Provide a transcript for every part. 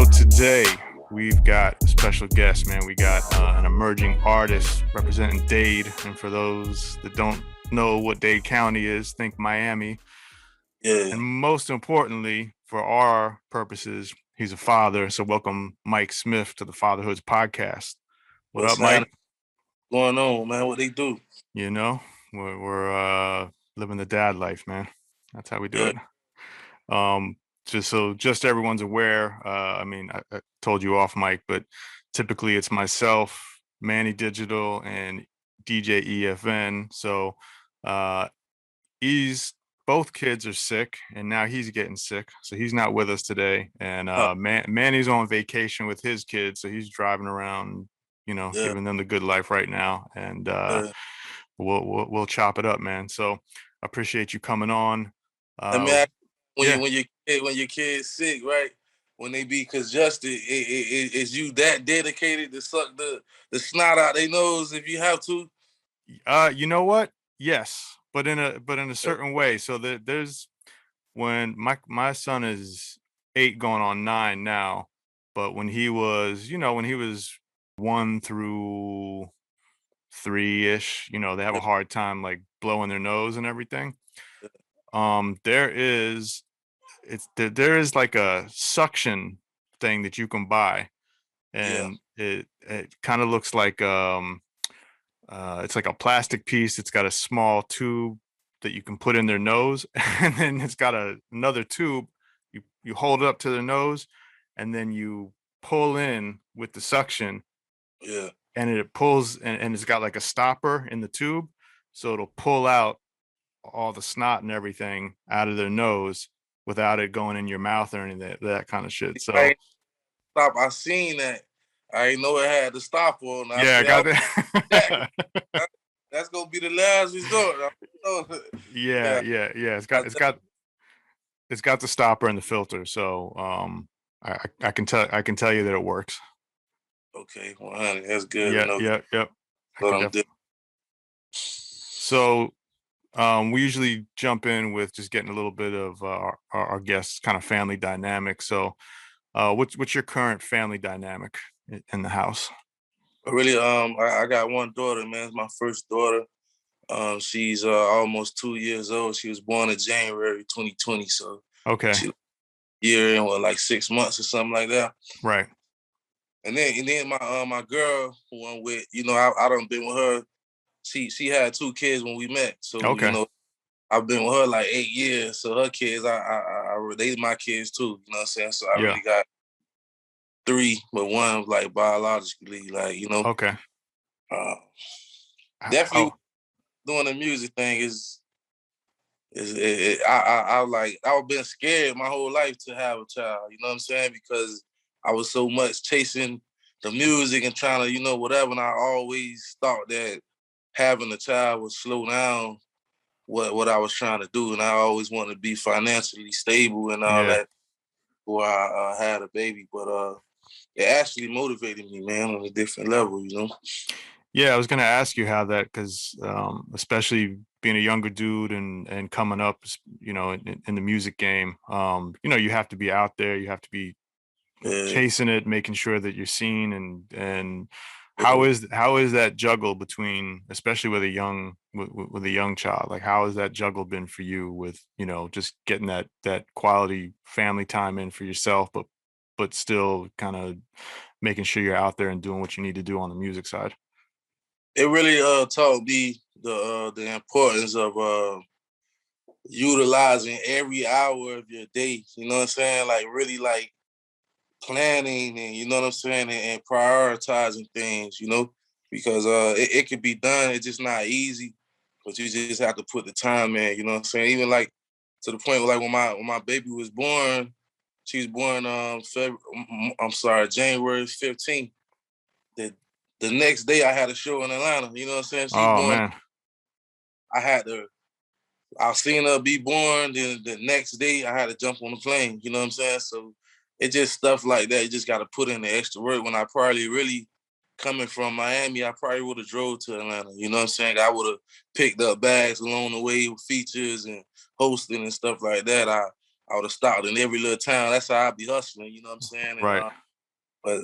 So today we've got a special guest, man. We got an emerging artist representing Dade. And for those that don't know what Dade County is, think Miami. Yeah. And most importantly, for our purposes, he's a father. So welcome Mike Smiff to the Fatherhoods podcast. What up, Mike? Going on, man? What they do? You know, we're living the dad life, man. That's how we do it. Just everyone's aware. I told you off, Mike, but typically it's myself, Manny Digital, and DJ EFN. So both kids are sick, and now he's getting sick, so he's not with us today. And Manny's on vacation with his kids, so he's driving around, giving them the good life right now. And we'll chop it up, man. So I appreciate you coming on. When your kid's sick, right? When they be congested, is you that dedicated to suck the snot out their nose if you have to? You know what? Yes, but in a certain way. So there's when my son is 8 going on 9 now, but when he was 1 through 3-ish, they have a hard time like blowing their nose and everything. There is like a suction thing that you can buy, and it kind of looks like it's like a plastic piece. It's got a small tube that you can put in their nose, and then it's got another tube. You hold it up to their nose, and then you pull in with the suction. Yeah. And it pulls, and it's got like a stopper in the tube, so it'll pull out all the snot and everything out of their nose without it going in your mouth or anything, that kind of shit. So I seen that. I didn't know it had the stopper on. I got that. That's gonna be the last resort. Yeah. It's got the stopper and the filter. So I can tell you that it works. Okay, 100. That's good. Yep. So we usually jump in with just getting a little bit of our guests' kind of family dynamic. So what's your current family dynamic in the house? Really, I got one daughter, man. It's my first daughter. She's almost 2 years old. She was born in January 2020. So okay, year and like 6 months or something like that. Right. And then my girl who I'm with, I done been with her. She had 2 kids when we met. So I've been with her like 8 years. So her kids, they my kids too. You know what I'm saying? So I really got 3, but one like biologically, like, Okay. Definitely doing the music thing I've been scared my whole life to have a child, you know what I'm saying? Because I was so much chasing the music and trying to, whatever. And I always thought that having a child would slow down what I was trying to do. And I always wanted to be financially stable and all that before I had a baby. But it actually motivated me, man, on a different level, Yeah, I was going to ask you how that, because especially being a younger dude and coming up, in the music game, you have to be out there. You have to be chasing it, making sure that you're seen. And how is that juggle between, especially with a young child? Like, how has that juggle been for you with, just getting that quality family time in for yourself, but still kind of making sure you're out there and doing what you need to do on the music side? It really taught me the importance of utilizing every hour of your day. You know what I'm saying? Like really like planning and you know what I'm saying, and prioritizing things. Because it could be done. It's just not easy, but you just have to put the time in. You know what I'm saying? Even like to the point where like when my baby was born, she was born January 15th. The next day I had a show in Atlanta. You know what I'm saying? She born. Man. I seen her be born. Then the next day I had to jump on the plane. You know what I'm saying? So it's just stuff like that. You just got to put in the extra work. When I probably really coming from Miami, I probably would have drove to Atlanta. You know what I'm saying? I would have picked up bags along the way with features and hosting and stuff like that. I would have stopped in every little town. That's how I be hustling, you know what I'm saying? And Right. but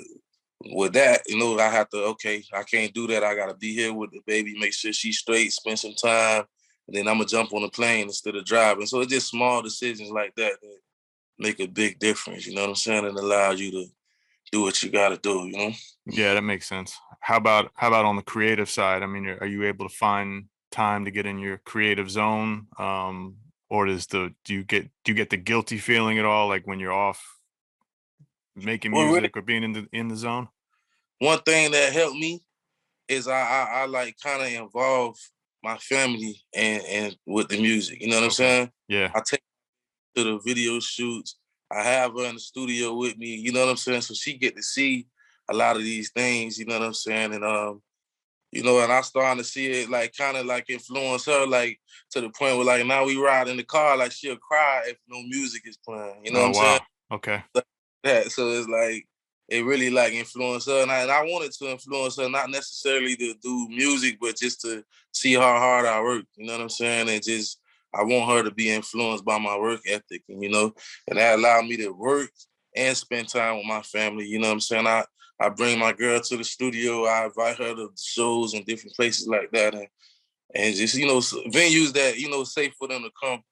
with that, you know, I have to, okay, I can't do that. I gotta be here with the baby, make sure she's straight, spend some time, and then I'm gonna jump on the plane instead of driving. So it's just small decisions like that that make a big difference, you know what I'm saying? And allow you to do what you gotta do, you know? Yeah, that makes sense. How about on the creative side? I mean, are you able to find time to get in your creative zone? Or do you get the guilty feeling at all, like when you're off making Well, really, music or being in the zone? one thing that helped me is I like kind of involve my family and with the music. You know what I'm Okay. saying? Yeah. I take her to the video shoots. I have her in the studio with me. You know what I'm saying? So she get to see a lot of these things. You know what I'm saying? And you know, and I starting to see it like kind of like influence her, like to the point where like now we ride in the car, like she'll cry if no music is playing. You know what Oh I'm saying? wow. Okay. That. So it's like it really like influenced her, and I wanted to influence her, not necessarily to do music, but just to see how hard I work. You know what I'm saying? And just I want her to be influenced by my work ethic, and you know, and that allowed me to work and spend time with my family. You know what I'm saying? I bring my girl to the studio. I invite her to shows and different places like that, and just you know venues that you know safe for them to come.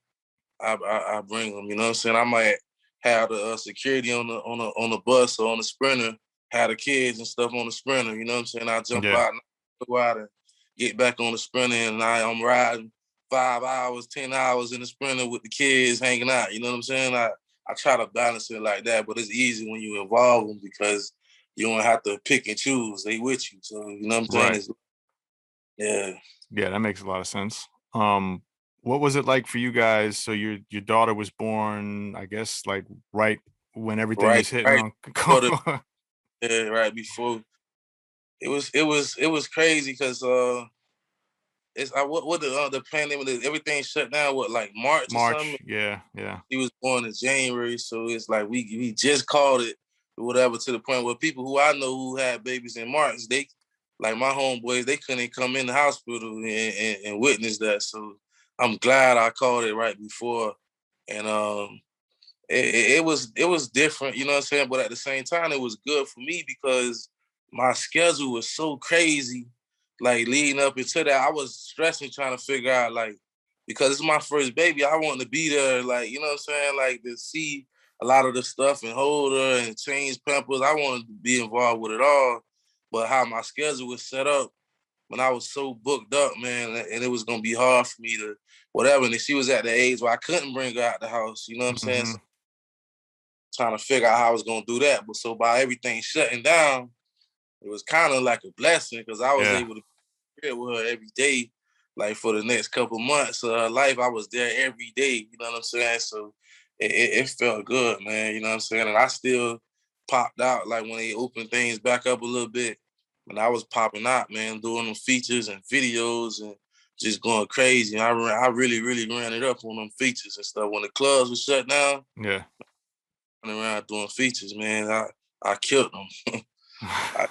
I bring them. You know what I'm saying? I might have the security on the bus or on the sprinter, have the kids and stuff on the sprinter. You know what I'm saying? I jump Yeah. out and go out and get back on the sprinter, and I'm riding 5 hours, 10 hours in the sprinter with the kids hanging out. You know what I'm saying? I try to balance it like that, but it's easy when you involve them because you don't have to pick and choose. They with you, so you know what I'm saying? Right. It's, yeah. Yeah, that makes a lot of sense. What was it like for you guys? So your daughter was born, I guess, like right when everything Right, was hitting right. on. For the, yeah, right before it was crazy because it's what the pandemic everything shut down what like March or something. March. Yeah, yeah, He was born in January, so it's like we just called it or whatever to the point where people who I know who had babies in March, they like my homeboys, they couldn't come in the hospital and witness that. So I'm glad I called it right before, and it was different, you know what I'm saying? But at the same time, it was good for me because my schedule was so crazy. Like leading up into that, I was stressing trying to figure out like because it's my first baby, I want to be there, like you know what I'm saying, like to see a lot of the stuff and hold her and change pampers. I wanted to be involved with it all, but how my schedule was set up when I was so booked up, man, and it was gonna be hard for me to whatever. And she was at the age where I couldn't bring her out the house, you know what I'm saying? hmm So trying to figure out how I was gonna do that. But so by everything shutting down, it was kind of like a blessing because I was yeah, able to be with her every day, like for the next couple months of her life. I was there every day, you know what I'm saying? So it felt good, man, you know what I'm saying? And I still popped out like when they opened things back up a little bit. When I was popping out, man, doing them features and videos and just going crazy. I really, really ran it up on them features and stuff. When the clubs were shut down, yeah. running around doing features, man. I killed them. I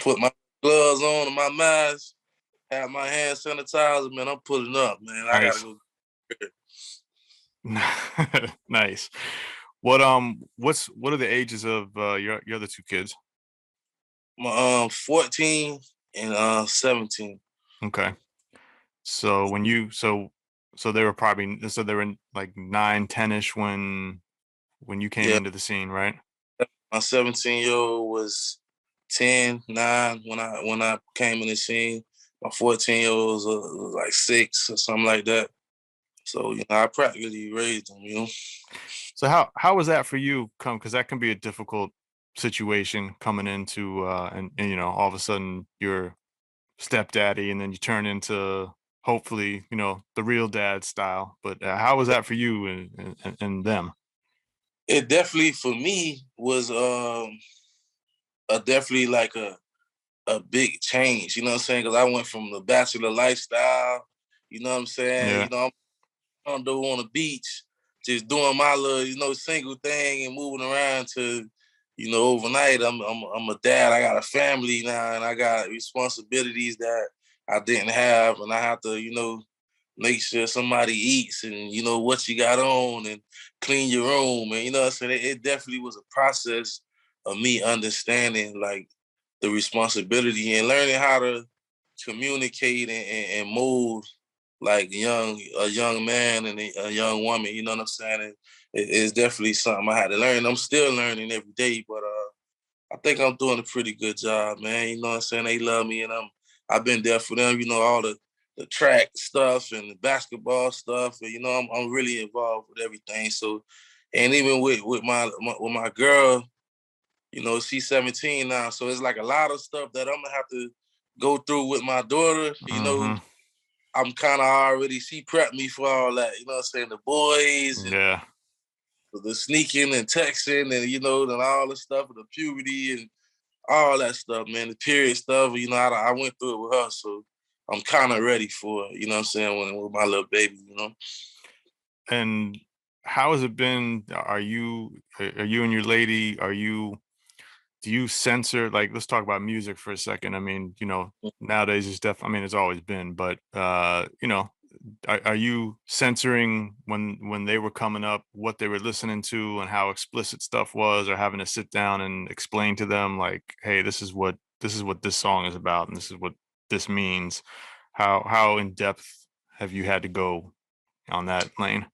put my gloves on and my mask, have my hand sanitizer, man. I'm pulling up, man. I gotta Nice, go. nice. What are the ages of your other two kids? My 14 and 17. Okay, so when you so they were probably so they were in like 9, 10ish when you came Yeah, into the scene, right? my 17-year-old was 10, 9 when I came in the scene. My 14-year-old was like 6 or something like that. So, you know, I practically raised them, you know. So how was that for you? Come because that can be a difficult situation coming into and you know all of a sudden you're stepdaddy and then you turn into hopefully you know the real dad style. But how was that for you and them? It definitely for me was a definitely like a big change, you know what I'm saying? Because I went from the bachelor lifestyle, you know what I'm saying? Yeah, You know, I'm on the beach, just doing my little, you know, single thing and moving around to, you know, overnight. I'm a dad. I got a family now, and I got responsibilities that I didn't have, and I have to, you know, make sure somebody eats and, you know, what you got on and clean your room. And, you know what I'm saying? It definitely was a process of me understanding like the responsibility and learning how to communicate and mold like a young man and a young woman, you know what I'm saying? It's definitely something I had to learn. I'm still learning every day, but I think I'm doing a pretty good job, man. You know what I'm saying? They love me and I've been there for them, you know, all the track stuff and the basketball stuff. And, you know, I'm really involved with everything. So, and even with my girl, you know, she's 17 now. So it's like a lot of stuff that I'm gonna have to go through with my daughter. You know, Mm-hmm. I'm kind of already, she prepped me for all that, you know what I'm saying? The boys and Yeah. the sneaking and texting and, you know, and all the stuff, the puberty and all that stuff, man, the period stuff, you know, I went through it with her, so I'm kind of ready for it, you know what I'm saying, with my little baby, you know. And how has it been? Are you and your lady, do you censor, like, let's talk about music for a second. I mean, you know, nowadays it's I mean, it's always been, but you know, are you censoring when they were coming up what they were listening to and how explicit stuff was, or having to sit down and explain to them like, hey, this is what this song is about and this is what this means? How in depth have you had to go on that lane?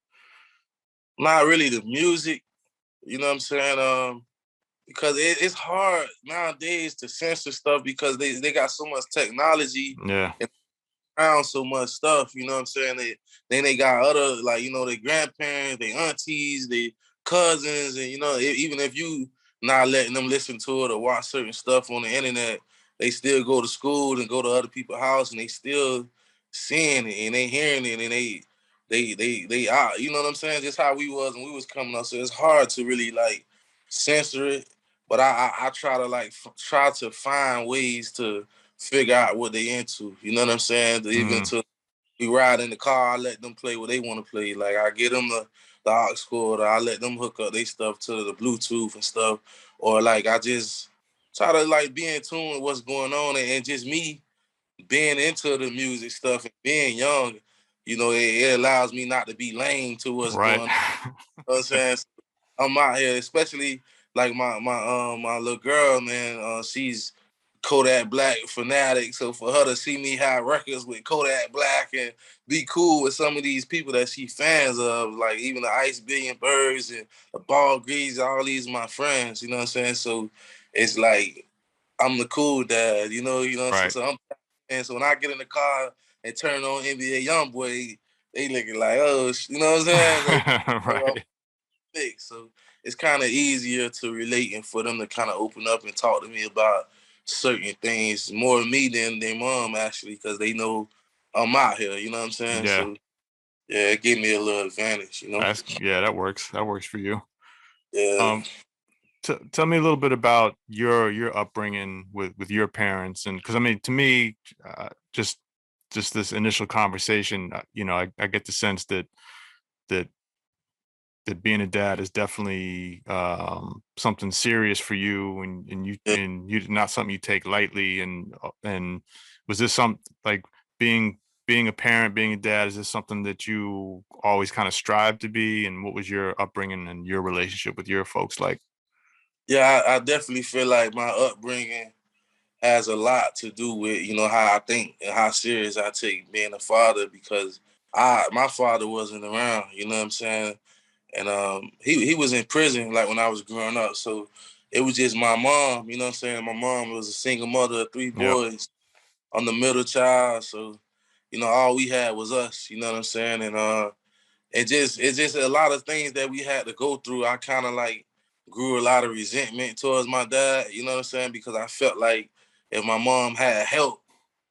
Not really the music, you know what I'm saying, because it's hard nowadays to censor stuff because they got so much technology Yeah. and around so much stuff, you know what I'm saying? Then they got other, like, you know, their grandparents, their aunties, their cousins, and, you know, even if you not letting them listen to it or watch certain stuff on the internet, they still go to school and go to other people's house and they still seeing it and they hearing it and they are, you know what I'm saying? Just how we was when we was coming up. So it's hard to really like censor it, but I try to like try to find ways to figure out what they into. You know what I'm saying? Even Mm, to we ride in the car, I let them play what they want to play. Like I get them the aux cord, or I let them hook up their stuff to the Bluetooth and stuff. Or like I just try to like be in tune with what's going on and just me being into the music stuff and being young, you know, it allows me not to be lame to what's right. going on. You know what I'm saying? I'm out here, especially like my little girl, man. She's Kodak Black fanatic, so for her to see me have records with Kodak Black and be cool with some of these people that she fans of, like even the Ice Billion Birds and the Ball Grease, all these my friends. You know what I'm saying? So it's like I'm the cool dad. You know what I'm saying? Right. So and so when I get in the car and turn on NBA YoungBoy, they looking like, oh, you know what I'm saying? So, Right. big. So it's kind of easier to relate and for them to kind of open up and talk to me about certain things more me than their mom actually, because they know I'm out here. You know what I'm saying? Yeah. So yeah, it gave me a little advantage. You know? Yeah, that works. That works for you. Yeah. Um, tell me a little bit about your upbringing with your parents, and because I mean, to me, just this initial conversation, you know, I get the sense that that being a dad is definitely something serious for you, Yeah. and you not something you take lightly. And was this some like being being a parent, being a dad? Is this something that you always kind of strive to be? And what was your upbringing and your relationship with your folks like? Yeah, I definitely feel like my upbringing has a lot to do with, you know, how I think and how serious I take being a father because my father wasn't around, you know what I'm saying? And he was in prison like when I was growing up. So it was just my mom, you know what I'm saying? My mom was a single mother of three Yep. boys. I'm the middle child. So, you know, all we had was us, you know what I'm saying? And it's just a lot of things that we had to go through. I kind of like grew a lot of resentment towards my dad, you know what I'm saying? Because I felt like if my mom had help,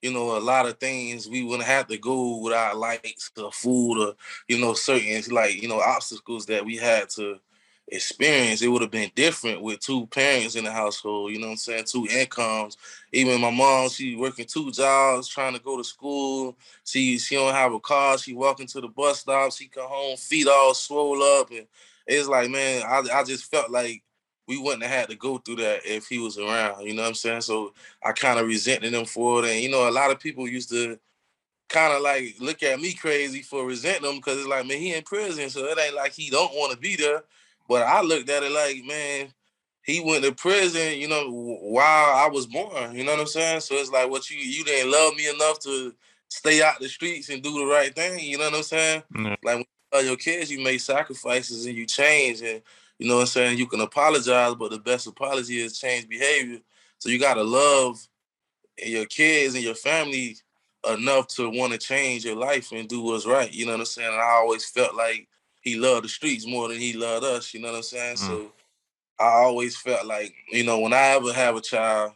you know, a lot of things we wouldn't have to go without likes or food or, you know, certain like, you know, obstacles that we had to experience. It would have been different with two parents in the household, you know what I'm saying? Two incomes. Even my mom, she working two jobs, trying to go to school. She don't have a car. She walking to the bus stop. She come home, feet all swole up, and it's like, man, I just felt like we wouldn't have had to go through that if he was around. You know what I'm saying? So I kind of resented him for it, and you know, a lot of people used to kind of like look at me crazy for resenting him because it's like, man, he in prison, so it ain't like he don't want to be there. But I looked at it like, man, he went to prison, you know, while I was born. You know what I'm saying? So it's like, what you didn't love me enough to stay out the streets and do the right thing. You know what I'm saying? Yeah. Like when you love your kids, you make sacrifices and you change, and you know what I'm saying. You can apologize, but the best apology is change behavior. So you gotta love your kids and your family enough to want to change your life and do what's right. You know what I'm saying? And I always felt like he loved the streets more than he loved us. You know what I'm saying? So I always felt like, you know, when I ever have a child,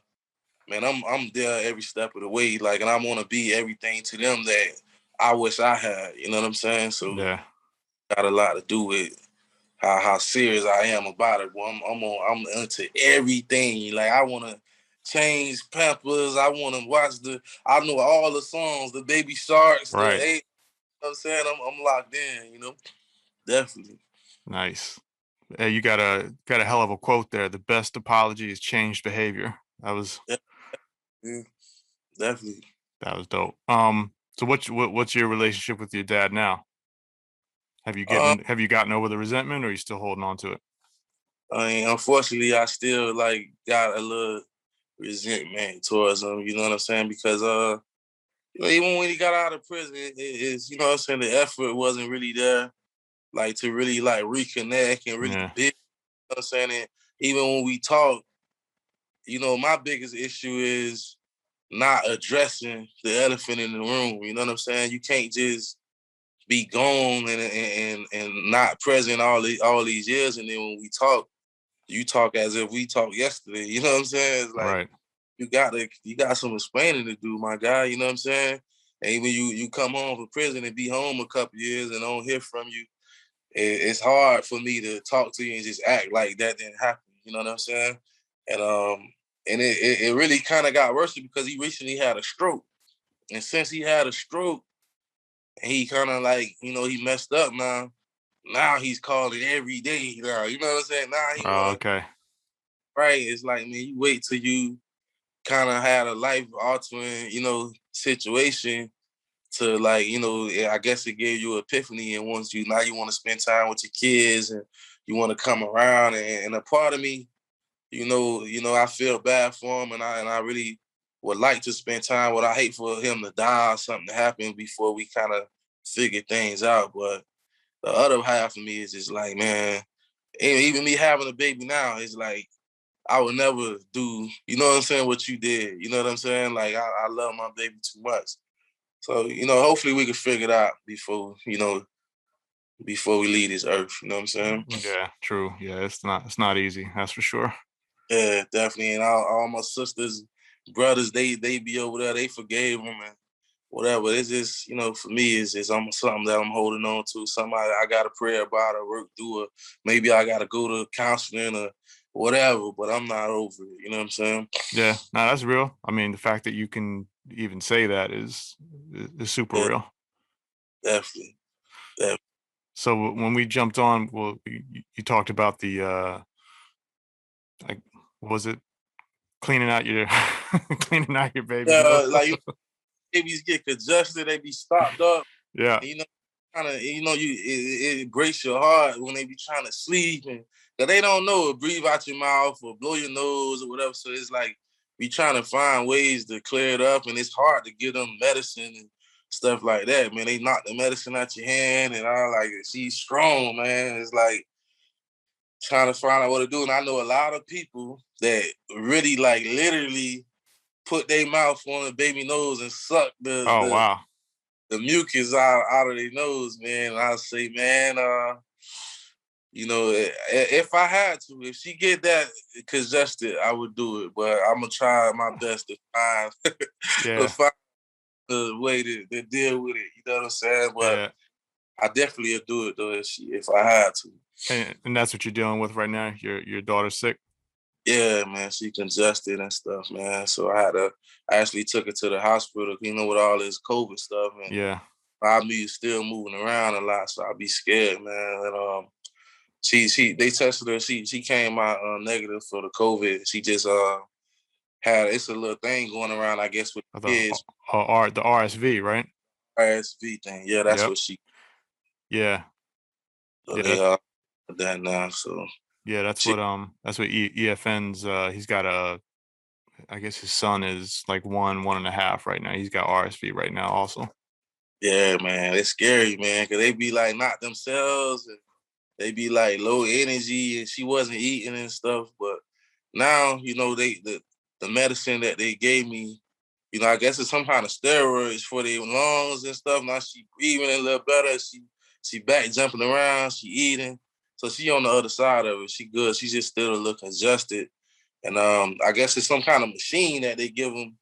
man, I'm there every step of the way. Like, and I want to be everything to them that I wish I had. You know what I'm saying? So Yeah. got a lot to do with how serious I am about it. Well, I'm into everything. Like I want to change Pampers. I want to watch I know all the songs, the Baby Sharks, the Right. eight. You know what I'm saying? I'm locked in. You know, definitely. Nice. Hey, you got a hell of a quote there. The best apology is changed behavior. That was Yeah, definitely. dope. So what's your relationship with your dad now? Have you gotten over the resentment, or are you still holding on to it? I mean, unfortunately, I still like got a little resentment towards him. You know what I'm saying? Because you know, even when he got out of prison, it's you know what I'm saying. The effort wasn't really there, like to really like reconnect and really Yeah. build. You know what I'm saying? And even when we talk, you know, my biggest issue is not addressing the elephant in the room. You know what I'm saying? You can't just be gone and not present all these years, and then when we talk, you talk as if we talked yesterday. You know what I'm saying? It's like Right. you got some explaining to do, my guy. You know what I'm saying? And even you come home from prison and be home a couple years and don't hear from you, it's hard for me to talk to you and just act like that didn't happen. You know what I'm saying? And it really kind of got worse because he recently had a stroke, and since he had a stroke, he kind of like you know he messed up now. Now he's calling every day. Now you know what I'm saying? Now he Oh, wanna okay. right. It's like man, you wait till you kind of had a life altering you know situation to like you know I guess it gave you an epiphany, and once you now you want to spend time with your kids and you want to come around, and a part of me I feel bad for him, and I really would like to spend time with. I hate for him to die or something to happen before we kind of figure things out. But the other half of me is just like, man, even me having a baby now is like I would never do, you know what I'm saying, what you did. You know what I'm saying? Like I love my baby too much. So, you know, hopefully we can figure it out before we leave this earth. You know what I'm saying? Yeah, true. Yeah, it's not easy. That's for sure. Yeah, definitely. And all my sisters, brothers, they be over there. They forgave him and whatever. It's just, you know, for me, it's just something that I'm holding on to. Something I got to pray about or work through, or maybe I got to go to counseling or whatever. But I'm not over it. You know what I'm saying? Yeah, no, that's real. I mean, the fact that you can even say that is super Yeah, real. definitely. Definitely. So when we jumped on, well, you talked about the like, what was it, cleaning out your cleaning out your baby Yeah, nose? like babies get congested, they be stopped up. Yeah. And, you know, kind of, you know, it breaks your heart when they be trying to sleep and that they don't know, breathe out your mouth or blow your nose or whatever. So it's like we trying to find ways to clear it up, and it's hard to give them medicine and stuff like that. Man, they knock the medicine out your hand, and I like she's strong, man. It's like trying to find out what to do. And I know a lot of people that really like literally put their mouth on the baby nose and suck Oh, wow. the mucus out of their nose, man. And I say, man, you know, if I had to, if she get that congested, I would do it. But I'm gonna try my best to find to Yeah. find the way to deal with it. You know what I'm saying? But Yeah. I definitely would do it though if I had to. And that's what you're dealing with right now. Your daughter's sick. Yeah, man, she congested and stuff, man. So I actually took her to the hospital, you know, with all this COVID stuff, and Yeah. I be still moving around a lot, so I be scared, man. And they tested her. She came out negative for the COVID. She just had it's a little thing going around, I guess, with The kids. the RSV, right? RSV thing. Yeah, that's Yep. what she. Yeah. So Yeah. they are that now. So Yeah. That's she, what EFN's. He's got I guess his son is like 1.5 right now. He's got RSV right now also. yeah, man, it's scary, man, because they be like not themselves and they be like low energy, and she wasn't eating and stuff. But now, the medicine that they gave me, I guess it's some kind of steroids for their lungs and stuff. Now she breathing a little better. She back jumping around. She eating. So she on the other side of it. She good. She just still a little congested. And I guess it's some kind of machine that they give them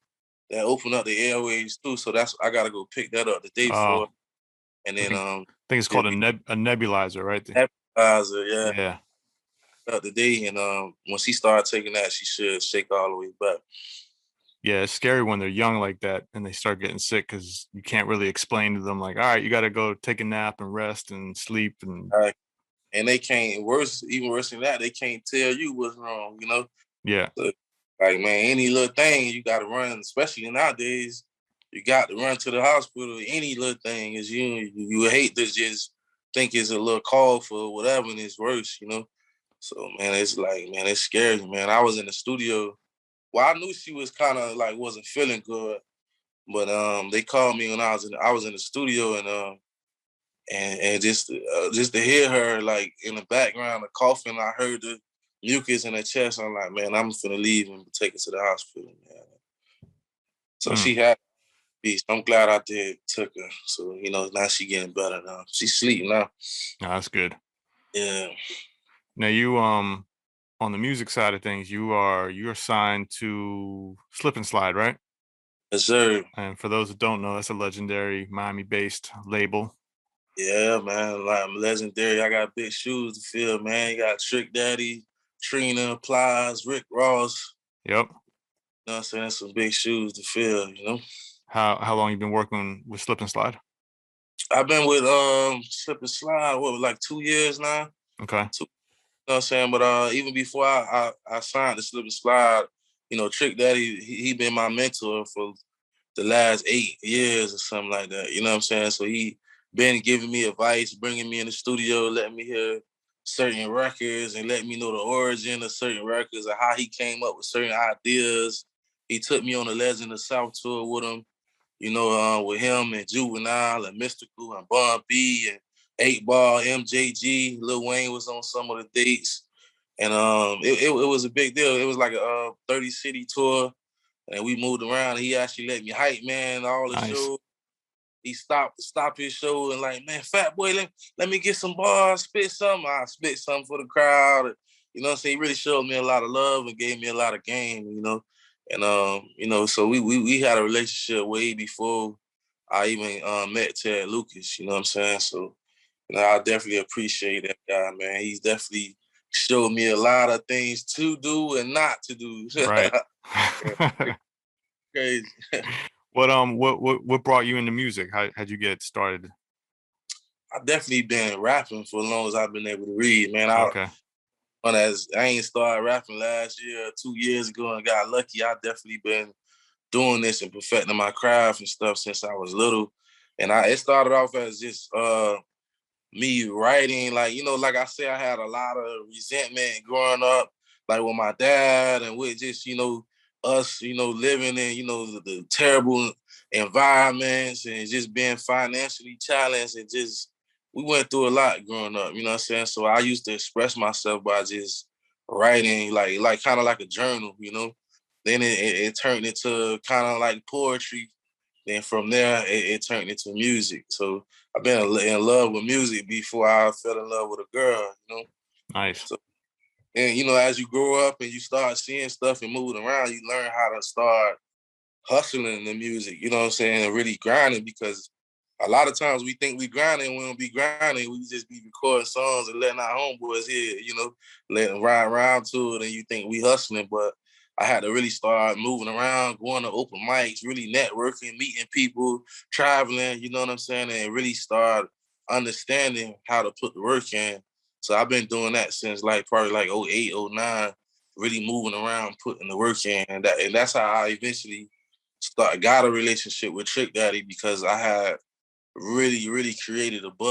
that open up the airways too. So I gotta go pick that up the day Oh, for. And I then think it's called a nebulizer, right? nebulizer, yeah, Yeah. up the day. And when she started taking that, she should shake all the way back. Yeah, it's scary when they're young like that and they start getting sick because you can't really explain to them like, all right, you got to go take a nap and rest and sleep and And they can't even worse than that. They can't tell you what's wrong. yeah, So, like, man, any little thing you got to run, especially nowadays. You got to run to the hospital. Any little thing is you hate to just think it's a little call for whatever, and it's worse. So, man, it's like, man, it's scary, man. I was in the studio. Well, I knew she was kind of like wasn't feeling good, but they called me when I was in the studio, and just to hear her like in the background, the coughing, I heard the mucus in her chest. I'm like, man, I'm finna leave and take her to the hospital, man. So she had peace. I'm glad I took her. So now she getting better now. She's sleeping now. no, that's good. Yeah. Now you on the music side of things, you're signed to Slip and Slide, right? Yes, sir. And for those that don't know, that's a legendary Miami-based label. Yeah, man. Like, I'm legendary. I got big shoes to fill, man. You got Trick Daddy, Trina, Plies, Rick Ross. Yep. You know what I'm saying? Some big shoes to fill. How long you been working with Slip and Slide? I've been with Slip and Slide, like 2 years now? Okay. You know what I'm saying? But even before I signed to Slip and Slide, Trick Daddy, he been my mentor for the last 8 years or something like that. You know what I'm saying? So he been giving me advice, bringing me in the studio, letting me hear certain records and let me know the origin of certain records and how he came up with certain ideas. He took me on the Legend of South tour with him, with him and Juvenile and Mystical and Bun B and 8 Ball, MJG. Lil Wayne was on some of the dates. And it was a big deal. It was like a 30 city tour, and we moved around. He actually let me hype, man, all the Nice. shows. He stopped his show and like, man, Fat Boy, let me get some bars, spit something. I spit something for the crowd. You know what I'm saying? He really showed me a lot of love and gave me a lot of game. And so we had a relationship way before I even met Ted Lucas, you know what I'm saying? So, I definitely appreciate that guy, man. He's definitely showed me a lot of things to do and not to do. Right. Crazy. What brought you into music? How'd you get started? I've definitely been rapping for as long as I've been able to read, man. Okay. I ain't started rapping last year, 2 years ago, and got lucky. I definitely been doing this and perfecting my craft and stuff since I was little. And it started off as just me writing, like I said, I had a lot of resentment growing up, like with my dad and with just, us, living in, the terrible environments and just being financially challenged and just, we went through a lot growing up, you know what I'm saying? So I used to express myself by just writing, like kind of like a journal. Then it turned into kind of like poetry. Then from there, it turned into music. So I've been in love with music before I fell in love with a girl. Nice. So, and as you grow up and you start seeing stuff and moving around, you learn how to start hustling the music, you know what I'm saying, and really grinding, because a lot of times we think we grinding, we don't be grinding, we just be recording songs and letting our homeboys hear it, letting them ride around to it, and you think we hustling, but I had to really start moving around, going to open mics, really networking, meeting people, traveling, you know what I'm saying, and really start understanding how to put the work in. So I've been doing that since probably like '08, '09, really moving around, putting the work in, and that's how I eventually got a relationship with Trick Daddy, because I had really created a buzz